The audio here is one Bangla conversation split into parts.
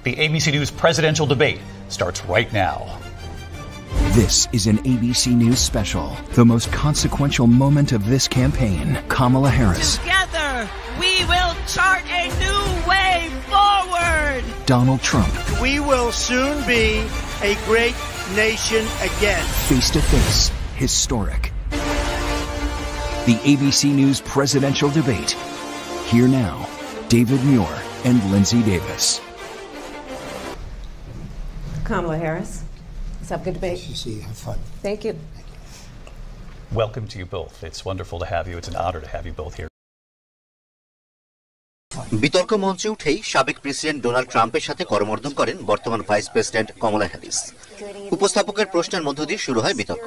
The ABC News presidential debate starts right now. This is an ABC News special, the most consequential moment of this campaign. Kamala Harris. Together, we will chart a new way forward. Donald Trump. We will soon be a great nation again. Face to face, historic. The ABC News presidential debate. Here now, David Muir and Lindsay Davis. Kamala Harris. Let's have a good debate. Have fun. Thank you. Welcome to you both. It's wonderful to have you. It's an honor to have you both here. বিতর্ক মঞ্চে উঠেই সাবেক প্রেসিডেন্ট ডোনাল্ড ট্রাম্পের সাথে করমর্দন করেন বর্তমান ভাইস প্রেসিডেন্ট কমলা হ্যারিস। উপস্থাপকের প্রশ্নের মধ্য দিয়ে শুরু হয় বিতর্ক।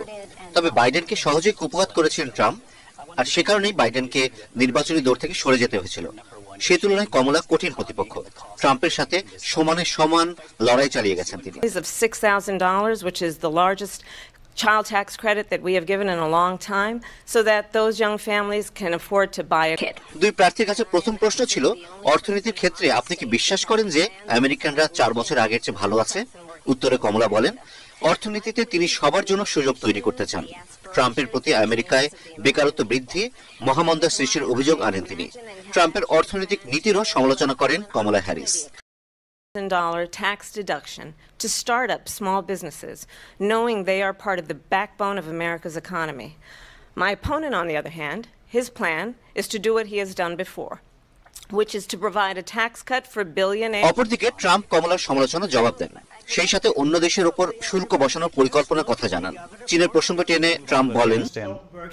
তবে বাইডেনকে সহজেই কুপঘাত করেছিলেন ট্রাম্প, আর সে কারণেই বাইডেনকে নির্বাচনী দৌড় থেকে সরে যেতে হয়েছিল। সে তুলনায় কমলা কঠিন প্রতিপক্ষ। ট্রাম্পের সাথে সমানে সমান লড়াই চালিয়ে গেছেন তিনি। Of $6,000, which is the largest child tax credit that we have given in a long time, so that those young families can afford to buy a kit. দুই প্রার্থীর কাছে প্রথম প্রশ্ন ছিল, অর্থনীতির ক্ষেত্রে আপনি কি বিশ্বাস করেন যে আমেরিকানরা 4 বছর আগের চেয়ে ভালো আছে? উত্তরে কমলা বলেন, অর্থনীতিতে তিনি সবার জন্য সুযোগ তৈরি করতে চান। ট্রাম্পের প্রতি আমেরিকায় বেকারত্ব বৃদ্ধি, মহামন্দা সৃষ্টির অভিযোগ আনেন তিনি। ট্রাম্পের অর্থনৈতিক নীতিরও সমালোচনা করেন কমলা Harris. $1,000 tax deduction to start up small businesses, knowing they are part of the backbone of America's economy. My opponent, on the other hand, his plan is to do what he has done before, which is to provide a tax cut for billionaires. অপরদিকে ট্রাম্প কমলার সমালোচনা জবাব দেন, সেই সাথে অন্য দেশের উপর শুল্ক বসানোর পরিকল্পনার কথা জানান। চীনের প্রসঙ্গ টেনে ট্রাম্প বলেন,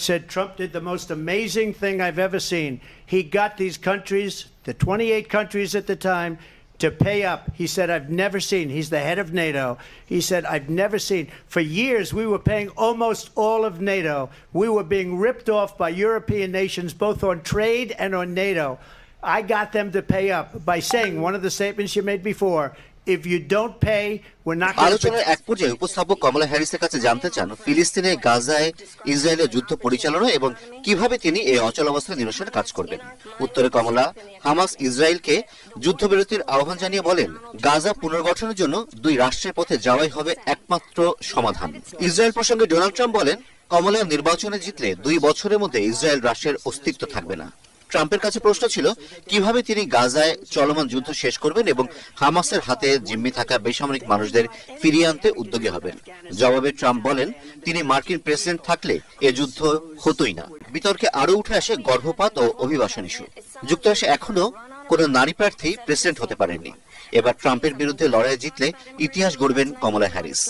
said Trump did the most amazing thing I've ever seen. He got these countries, the 28 countries at the time, to pay up. He said, I've never seen. He's the head of NATO. He said, I've never seen. For years, we were paying almost all of NATO. We were being ripped off by European nations, both on trade and on NATO. I got them to pay up by saying one of the statements you made before, if you don't pay, we're not going to... আলোচনার এক পর্যায়ে উপস্থাপক কমলা হ্যারিসের কাছে জানতে চান ফিলিস্তিনে, গাজায় ইসরায়েলের যুদ্ধ পরিচালনা এবং কিভাবে তিনি এই অচলাবস্থা নিরসনে কাজ করবেন। উত্তরে কমলা হামাস ইসরায়েলকে যুদ্ধবিরতির আহ্বান জানিয়ে বলেন, গাজা পুনর্গঠনের জন্য দুই রাষ্ট্রের পথে যাওয়াই হবে একমাত্র সমাধান। ইসরায়েল প্রসঙ্গে ডোনাল্ড ট্রাম্প বলেন, কমলা নির্বাচনে জিতলে 2 বছরের মধ্যে ইসরায়েল রাষ্ট্রের অস্তিত্ব থাকবে না। ট্রাম্পের কাছে প্রশ্ন ছিল, কিভাবে তিনি গাজায় চলমান যুদ্ধ শেষ করবেন এবং হামাসের হাতে জিম্মি থাকা বেসামরিক মানুষদের ফিরিয়ে আনতে উদ্যোগী হবেন। জবাবে ট্রাম্প বলেন, তিনি মার্কিন প্রেসিডেন্ট থাকলে এ যুদ্ধ হতোই না। বিতর্কে আরও উঠে আসে গর্ভপাত ও অভিবাসন ইস্যু। যুক্তরাষ্ট্রে এখনো কোনো নারী প্রার্থী প্রেসিডেন্ট হতে পারেননি। এবার ট্রাম্পের বিরুদ্ধে লড়াই জিতলে ইতিহাস গড়বেন কমলা হ্যারিস।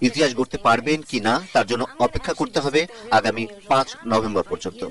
ইতিহাস গড়তে পারবেন কি না তার জন্য অপেক্ষা করতে হবে আগামী 5 নভেম্বর পর্যন্ত।